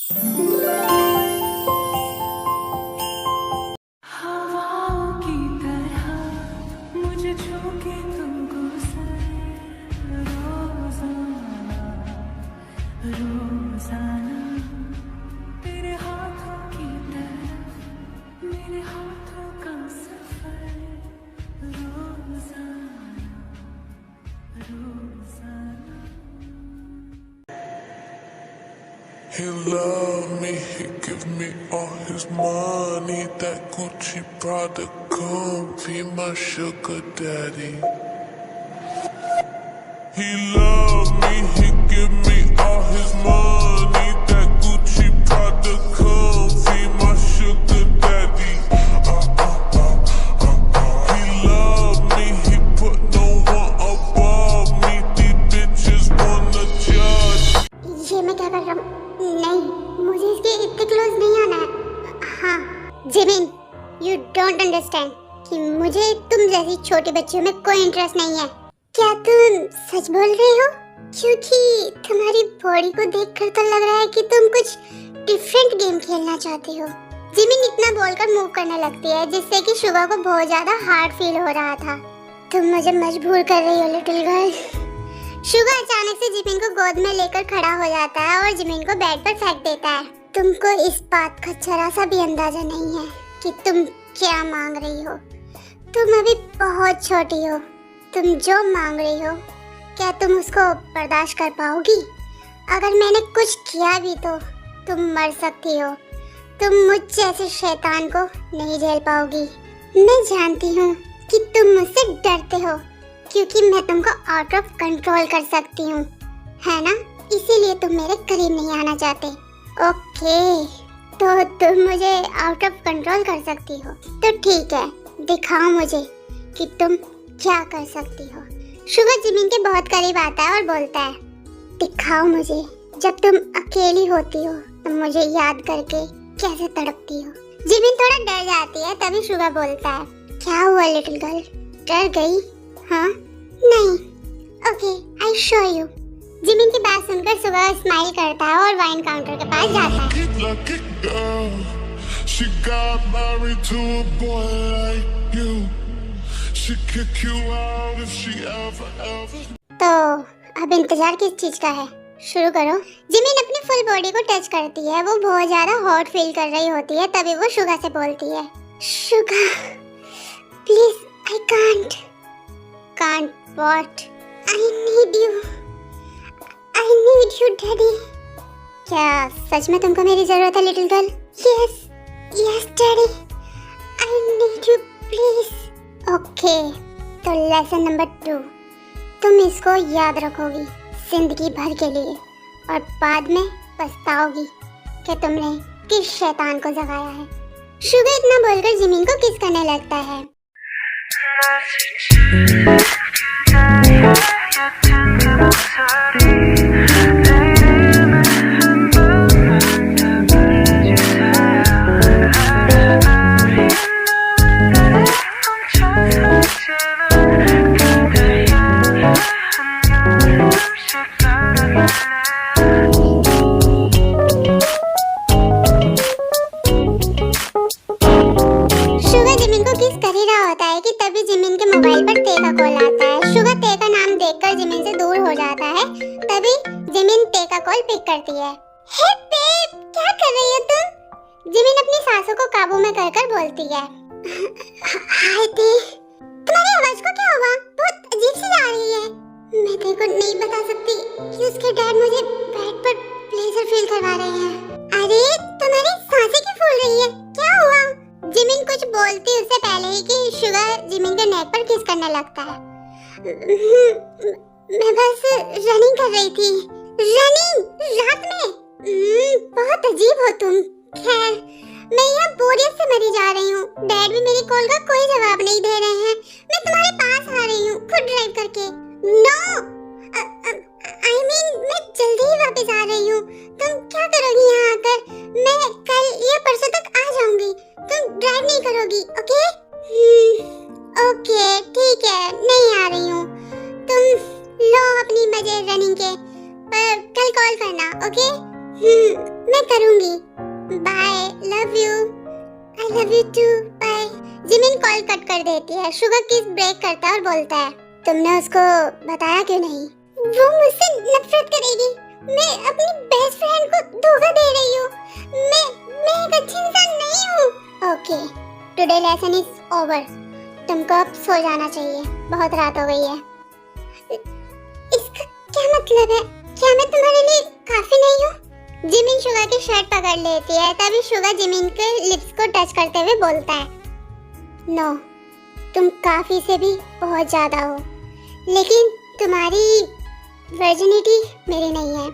हवाओं की तरह मुझे झोंके तुमको रोजाना रोजाना तेरे हाथों की तरह मेरे हाथों का सफर रोजाना रोजाना। He loved me, he give me all his money. That Gucci Prada come be my sugar daddy. He loved me, he give me all his money. That Gucci Prada come be my sugar daddy. He loved me, he put no one above me. These bitches wanna judge. ये मैं क्या कर रहा हूँ? नहीं, मुझे इसके इतने क्लोज नहीं आना है। हाँ जिमिन, यू डोंट अंडरस्टैंड कि मुझे तुम जैसी छोटी बच्चियों में कोई इंटरेस्ट नहीं है। क्या तुम सच बोल रहे हो? क्योंकि तुम्हारी बॉडी को देखकर तो लग रहा है कि तुम कुछ डिफरेंट गेम खेलना चाहती हो। जिमिन इतना बोलकर मूव करने लगती है जिससे कि शुगा को बहुत ज्यादा हार्ड फील हो रहा था। तुम मुझे मजबूर कर रही हो लिटिल गर्ल। शुगा अचानक से जिमिन को गोद में लेकर खड़ा हो जाता है और जिमिन को बेड पर फेंक देता है। तुमको इस बात का जरा सा भी अंदाजा नहीं है कि तुम क्या मांग रही हो। तुम अभी बहुत छोटी हो। तुम जो मांग रही हो क्या तुम उसको बर्दाश्त कर पाओगी? अगर मैंने कुछ किया भी तो तुम मर सकती हो। तुम मुझ जैसे शैतान को नहीं झेल पाओगी। मैं जानती हूँ कि तुम मुझसे डरते हो क्योंकि मैं तुमको आउट ऑफ कंट्रोल कर सकती हूँ, है ना? इसीलिए तुम मेरे करीब नहीं आना चाहते। ओके, तो तुम मुझे आउट ऑफ कंट्रोल कर सकती हो। तो ठीक है, दिखाओ मुझे कि तुम क्या कर सकती हो। शुगा जिमिन के बहुत करीब आता है और बोलता है, दिखाओ मुझे जब तुम अकेली होती हो तुम मुझे याद करके कैसे तड़पती हो। जिमिन थोड़ा डर जाती है, तभी शुगा बोलता है, क्या हुआ लिटिल गर्ल, डर गई? हाँ? नहीं। Okay, I show you. Jimin की बात सुनकर शुगा स्माइल करता है और वाइन काउंटर के पास जाता है। Lucky girl, she got married to a boy like you. She'd kick you out if she ever. तो अब इंतजार किस चीज का है? शुरू करो। जिमिन अपनी फुल बॉडी को टच करती है। वो बहुत ज्यादा हॉट फील कर रही होती है। तभी वो शुगा से बोलती है, Suga please, I can't what? I need you daddy. क्या सच में तुमको मेरी जरूरत है little girl? Yes daddy, I need you please. Okay, तो लेसन नंबर 2, तुम इसको याद रखोगी जिंदगी भर के लिए और बाद में पछताओगी कि तुमने किस शैतान को जगाया है। शुगा इतना बोलकर जिमिन को किस करने लगता है। तभी जिमिन के मोबाइल पर ते का कॉल आता है। शुगा ते का नाम देखकर जिमिन से दूर हो जाता है। तभी जिमिन ते का कॉल पिक करती है। हे बेब, क्या कर रही हो तुम? जिमिन अपनी सांसों को काबू में कर बोलती है, हाय ते, तुम्हारी आवाज को क्या हुआ? बहुत अजीब सी आ रही है। मैं तेरे को नहीं बता सकती कि उसके डैड मुझे बेड पर प्लेजर फील करवा रहे हैं। अरे तुम्हारी सांसें क्यों फूल रही है? क्या हुआ? जिमिन कुछ बोलती उससे पहले ही कि शुगा जिमिन के नेक पर किस करने लगता है। मैं बस रनिंग कर रही थी। रनिंग रात में? बहुत अजीब हो तुम। खैर, मैं यहाँ बोरियत से मरी जा रही हूँ। डैड भी मेरी कॉल का कोई जवाब नहीं दे रहे हैं। मैं तुम्हारे पास आ रही हूँ खुद ड्राइव करके। नो, आई मीन मैं जल्दी ही वापस आ रही हूँ। तुम क्या करोगी यहाँ आकर? मैं कल या परसों तक आ जाऊंगी। तुम ड्राइव नहीं करोगी, ओके? ओके ठीक है, नहीं आ रही हूँ। तुम लो अपनी मजे रनिंग के, पर कल कॉल करना, ओके? मैं करूंगी। Bye, love you. I love you too, bye. Jimin call cut कर देती है। शुगर किस ब्रेक करता है और बोलता है, तुमने उसको बताया क्यों नहीं? वो मुझसे नफरत करेगी। मैं अपनी बेस्ट फ्रेंड को धोखा दे रही हूँ। मैं एक अच्छी इंसान नहीं हूँ। Okay, today lesson is over. तुमको अब सो जाना चाहिए, बहुत रात हो गई है। इसका क्या मतलब है? क्या मैं तुम्हारे लिए काफी नहीं हूँ? जिमिन शुगर की शर्ट पकड़ लेती है। तभी शुगर जिमिन के लिप्स को टच करते हुए बोलता है, नो, तुम काफी से भी बहुत ज्यादा हो, लेकिन तुम्हारी वर्जिनिटी मेरी नहीं है।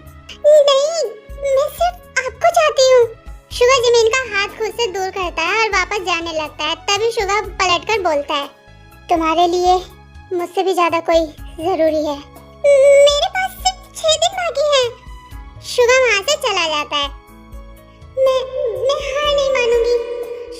नहीं, मैं सिर्फ आपको चाहती हूँ। शुगर जिमिन का हाथ खुद से दूर करता है और वापस जाने लगता है। तभी शुगर पलटकर बोलता है, तुम्हारे लिए मुझसे भी ज्यादा कोई जरूरी है। मेरे पास सिर्फ 6 दिन बाकी हैं। शुगर वहाँ से चला जाता है। मैं हार नहीं मानूंगी।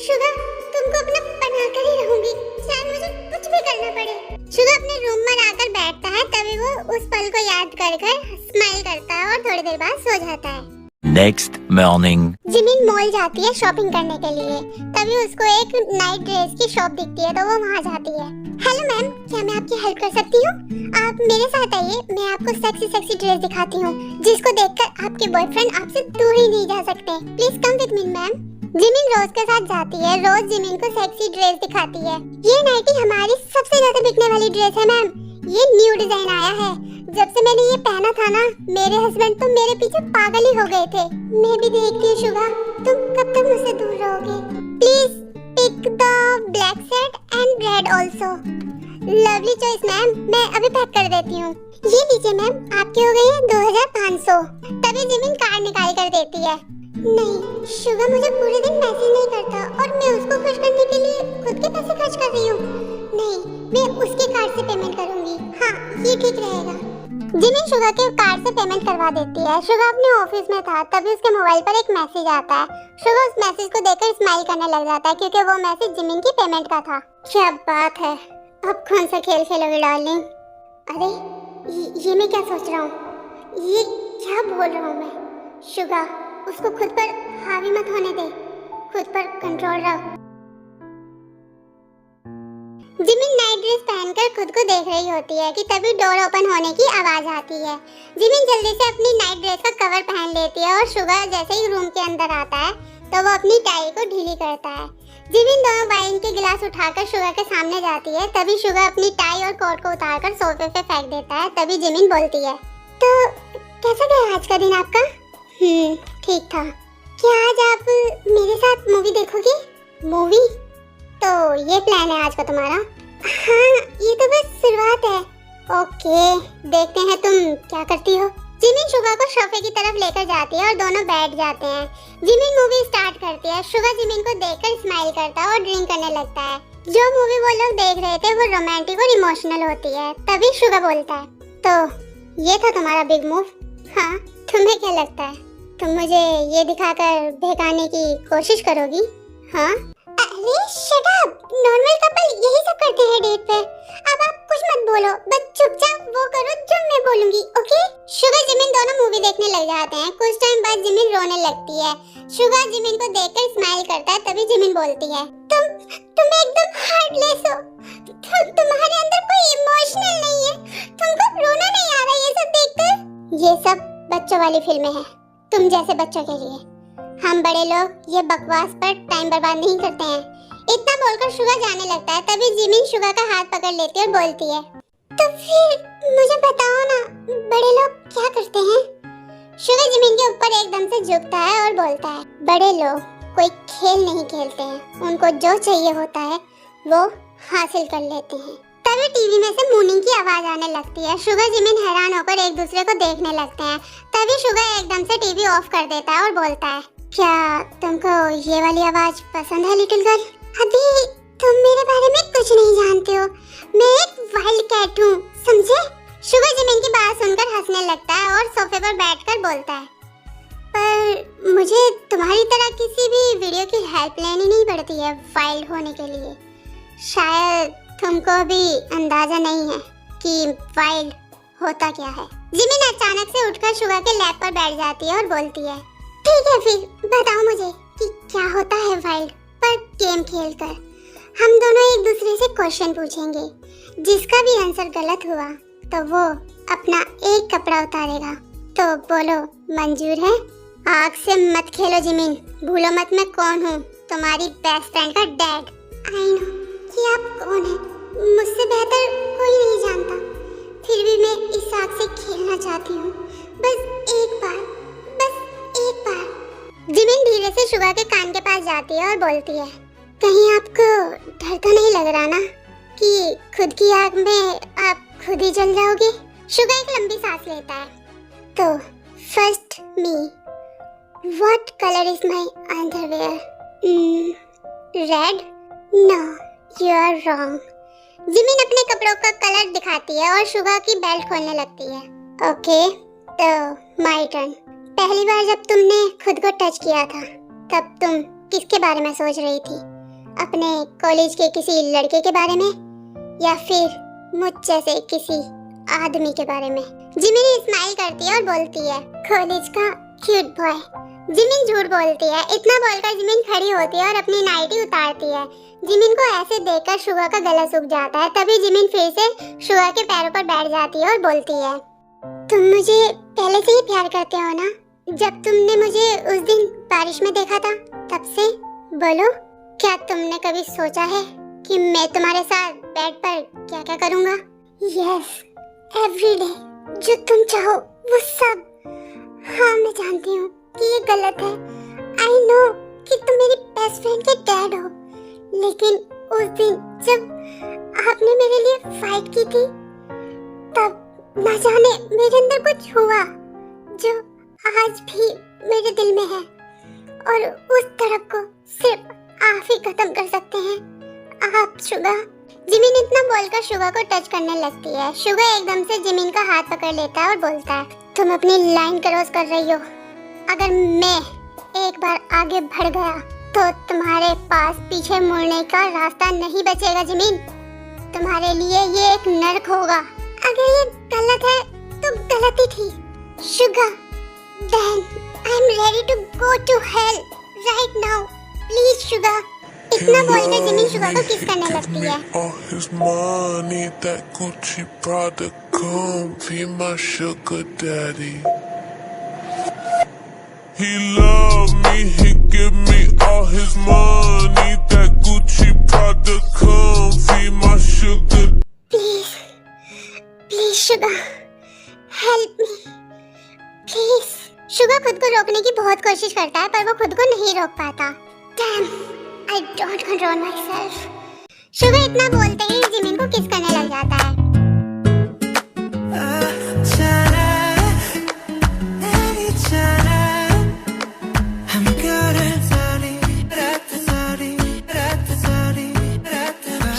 शुगर, तुमको अपना बनाकर ही रहूंगी, चाहे मुझे कुछ भी करना पड़े। शुगर अपने रूम में आकर बैठता है। तभी वो उस पल को याद कर स्माइल करता है और थोड़ी देर बाद सो जाता है। Next morning. जिमिन मॉल जाती है शॉपिंग करने के लिए। तभी उसको एक नाइट ड्रेस की शॉप दिखती है तो वो वहाँ जाती है। हेलो मैम, क्या मैं आपकी हेल्प कर सकती हूँ? आप मेरे साथ आइए, मैं आपको सेक्सी ड्रेस दिखाती हूँ जिसको देखकर आपके बॉयफ्रेंड आपसे दूर ही नहीं जा सकते। Please come with me ma'am. Jimin Rose के साथ जाती है। रोज जिमिन को सेक्सी ड्रेस दिखाती है। ये नाइटी हमारी सबसे ज्यादा बिकने वाली ड्रेस है मैम। ये न्यू डिजाइन आया है। जब से मैंने ये पहना था ना, मेरे हस्बैंड तो मेरे पीछे पागल ही हो गए थे। मैं भी देखती हूँ शुगर, तुम कब तक मुझसे दूर रहोगे? Please pick the black set and red also. Lovely choice ma'am, मैं अभी पैक कर देती हूँ। ये लीजिए मैम, आपके हो गए हैं 2500। तभी जिमिन कार्ड निकाल कर देती है। नहीं, शुगर मुझे पूरे दिन मैसेज नहीं करता और मैं उसको खुश करने के लिए खुद के पैसे खर्च कर रही हूँ। नहीं, मैं उसके कार्ड से पेमेंट करूंगी। हाँ, ये ठीक रहेगा। जिमिन शुगर के कार्ड से पेमेंट करवा देती है। शुगर अपने ऑफिस में था। तभी उसके मोबाइल पर एक मैसेज आता है। शुगर उस मैसेज को देखकर स्माइल करने लग जाता है क्योंकि वो मैसेज जिमिन की पेमेंट का था। क्या बात है, अब कौन सा खेल खेलोगे डार्लिंग? अरे ये मैं क्या सोच रहा हूँ? ये क्या बोल रहा हूँ मैं? शुगर, उसको खुद पर हावी मत होने दे, खुद पर कंट्रोल रख। जिमिन नाइट ड्रेस पहनकर खुद को देख रही होती है कि तभी डोर ओपन होने की आवाज आती है। जिमिन जल्दी से अपनी नाइट ड्रेस का कवर पहन लेती है और शुगर जैसे ही रूम के अंदर आता है तो वो अपनी टाई को ढीली करता है। जिमिन दोनों वाइन के गिलास उठाकर शुगर के सामने जाती है। तभी शुगर अपनी टाई और कोट को उतारकर सोफे पे फेंक देता है। तभी जिमिन बोलती है, तो कैसा गया आज का दिन आपका? ठीक था। क्या आज आप मेरे साथ मूवी देखोगी? मूवी? तो ये प्लान है आज का तुम्हारा? हाँ, ये तो बस शुरुआत है। ओके, देखते हैं तुम क्या करती हो। जिमिन शुगर को सोफे की तरफ लेकर जाती है और दोनों बैठ जाते हैं। जिमिन मूवी स्टार्ट करती है। शुगर जिमिन को देखकर स्माइल करता है और ड्रिंक करने लगता है। जो मूवी वो लोग देख रहे थे वो रोमांटिक और इमोशनल होती है। तभी शुगर बोलता है, तो ये था तुम्हारा बिग मूव? हाँ, तुम्हें क्या लगता है तुम मुझे ये दिखाकर बहकाने की कोशिश करोगी? हाँ? अरे शट अप, नॉर्मल कपल यही सब करते हैं डेट पे। अब आप कुछ मत बोलो, बस चुपचाप वो करो जो मैं बोलूंगी, ओके? शुगर जिमिन दोनों मूवी देखने लग जाते हैं। कुछ टाइम बाद जिमिन रोने लगती है। शुगर जिमिन को देखकर स्माइल करता है। तभी जिमिन बोलती है, तुम एकदम हार्टलेस हो। तुम्हारे अंदर कोई इमोशनल नहीं है। तुमको रोना नहीं आ रहा ये सब देखकर? ये सब बच्चों वाली फिल्में हैं, तुम जैसे बच्चों के लिए। हम बड़े लोग ये बकवास पर टाइम बर्बाद नहीं करते हैं। इतना बोलकर शुगर जाने लगता है। तभी जिमिन शुगर का हाथ पकड़ लेती है और बोलती है, तो फिर मुझे बताओ ना, बड़े लोग क्या करते हैं? शुगर जिमिन के ऊपर एकदम से झुकता है और बोलता है, बड़े लोग कोई खेल नहीं खेलते हैं, उनको जो चाहिए होता है वो हासिल कर लेते हैं। तभी टीवी में से मूनिंग की आवाज आने लगती है। शुगर जिमिन हैरान होकर एक दूसरे को देखने लगते हैं। तभी शुगर एकदम से टीवी ऑफ कर देता है और बोलता है, क्या तुमको ये वाली आवाज पसंद है लिटिल गर्ल? अभी तुम मेरे बारे में कुछ नहीं जानते हो। मैं एक वाइल्ड कैट हूँ, समझे? शुगर जिमिन की बात सुनकर हंसने लगता है और सोफे पर बैठकर बोलता है, पर मुझे तुम्हारी तरह किसी भी वीडियो की हेल्प लेनी नहीं पड़ती है वाइल्ड होने के लिए। शायद तुमको भी अंदाजा नहीं है कि वाइल्ड होता क्या है। जिमिन अचानक से उठकर शुगर के लैप पर बैठ जाती है और बोलती है, ठीक है, फिर बताओ मुझे कि क्या होता है वाइल्ड पर गेम खेलकर। हम दोनों एक दूसरे से क्वेश्चन पूछेंगे, जिसका भी आंसर गलत हुआ तो वो अपना एक कपड़ा उतारेगा। तो बोलो, मंजूर है? आग से मत खेलो जिमिन, भूलो मत मैं कौन हूँ, तुम्हारी बेस्ट फ्रेंड का डैड। आई नो कि आप कौन हैं, मुझसे बेहतर कोई नहीं जानता, फिर भी मैं इस आग से खेलना चाहती हूँ, बस एक बार, बस एक बार। जिमिन धीरे से शुगा के कान के पास जाती है और बोलती है, कहीं आपको डर तो नहीं लग रहा ना कि खुद की आग में आप खुद ही जल जाओगे? शुगा एक लंबी सांस लेता है। तो first me, what colour is my underwear? Red? No, you are wrong. Jimin अपने कपड़ों का कलर दिखाती है और शुगा की बेल्ट खोलने लगती है। ओके, तो माय टर्न। पहली बार जब तुमने खुद को टच किया था, तब तुम किसके बारे में सोच रही थी? अपने कॉलेज के किसी लड़के के बारे में या फिर मुझ जैसे किसी आदमी के बारे में? जिमिन स्माइल करती है और बोलती है, कॉलेज का क्यूट बॉय। जिमिन झूठ बोलती है। इतना बोलकर जिमिन खड़ी होती है और अपनी नाइटी उतारती है। जिमिन को ऐसे देखकर शुगा का गला सूख जाता है। तभी जिमिन फिर से शुगा के पैरों पर बैठ जाती है और बोलती है, तुम मुझे पहले से ही प्यार करते हो ना? जब तुमने मुझे उस दिन बारिश में देखा था, तब से? बोलो, क्या तुमने कभी सोचा है कि मैं तुम्हारे साथ बेड पर क्या क्या करूँगा? यस, एवरी डे, जो तुम चाहो वो सब। हाँ, मैं जानती हूँ कि ये गलत है। आई नो कि तुम मेरी बेस्ट फ्रेंड के डैड हो, लेकिन उस दिन जब आपने मेरे लिए फाइट की थी, तब न जाने मेरे अंदर कुछ हुआ जो आज भी मेरे दिल में है, और उस तरफ को सिर्फ आप ही खत्म कर सकते हैं, आप शुगा। जिमिन इतना बोलकर शुगा को टच करने लगती है। शुगा एकदम से जिमिन का हाथ पकड़ लेता है और बोलता है, तुम अपनी लाइन क्रॉस कर रही हो। अगर मैं एक बार आगे बढ़ गया तो तुम्हारे पास पीछे मुड़ने का रास्ता नहीं बचेगा जिमिन। तुम्हारे लिए ये एक नरक होगा। अगर ये गलत है तो गलती थी Suga. Then I'm ready to go to hell right now. Please Suga. इतना बोलकर जिमिन शुगा को किस करने लगती है। All his money, that Gucci Prada, come be my sugar daddy. He love me, he give me all his money, that Gucci Prada, come be my sugar. Please, please Suga, help me, please। Suga खुद को रोकने की बहुत कोशिश करता है, पर वो खुद को नहीं रोक पाता। Damn, I don't control myself। Suga इतना बोलते ही जिमिन को किस करने लग जाता है।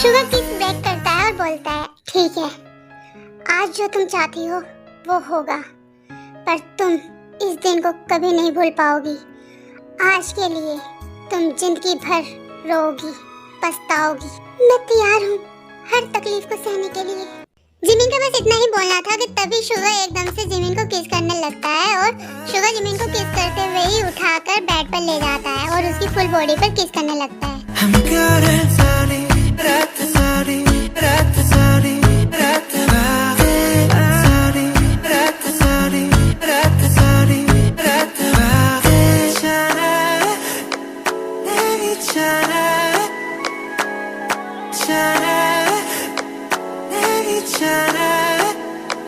शुगा किस ब्रेक करता है और बोलता है, ठीक है, आज जो तुम चाहती हो वो होगा, पर तुम इस दिन को कभी नहीं भूल पाओगी। आज के लिए तुम जिंदगी भर रोगी, पछताओगी। मैं तैयार हूँ हर तकलीफ को सहने के लिए। जिमिन का बस इतना ही बोलना था कि तभी शुगा एकदम से जिमिन को किस करने लगता है और शुगा जिमिन को किस करते हुए ही उठाकर बेड पर ले जाता है और उसकी फुल बॉडी पर किस करने लगता है।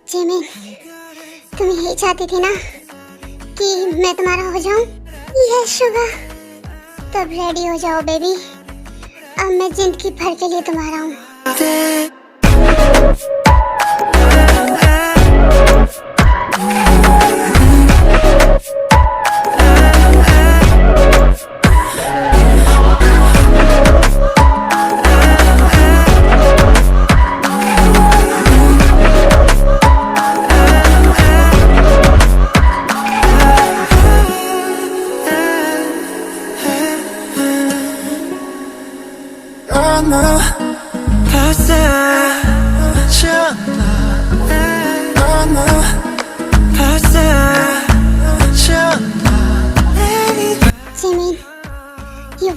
जिमिन, तुम यही चाहती थी ना कि मैं तुम्हारा हो जाऊं? यस शुगा, तब रेडी हो जाओ बेबी। अब मैं जिंदगी भर के लिए तुम्हारा हूँ।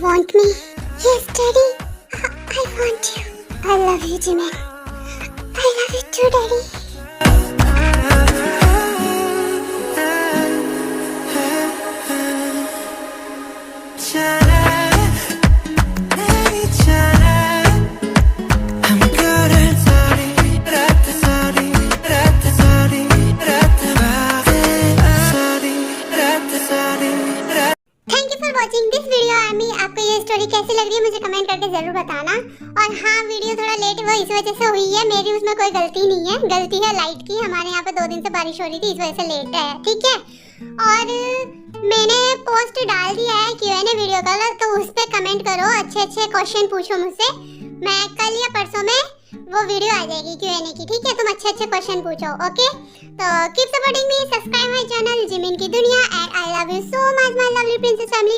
want me? Yes, Daddy. I want you. I love you, Jimin. I love you too, Daddy. Watching this video army. आपको ये स्टोरी कैसी लग रही है मुझे कमेंट करके जरूर बताना। और हाँ, वीडियो थोड़ा लेट वो इस वजह से हुई है, मेरी उसमें कोई गलती नहीं है, गलती है लाइट की। हमारे यहाँ पे 2 दिन से बारिश हो रही थी, इस वजह से लेट है, ठीक है। और मैंने पोस्ट डाल दिया है Q&A वीडियो का, तो उस पे कमेंट करो, अच्छे अच्छे क्वेश्चन पूछो मुझसे। मैं कल या परसों में वो वीडियो आ जाएगी Q&A की, ठीक है। तुम अच्छे अच्छे क्वेश्चन पूछो, ओके। तो keep supporting me, subscribe my channel Jimin की दुनिया, and I love you so much my lovely princess family.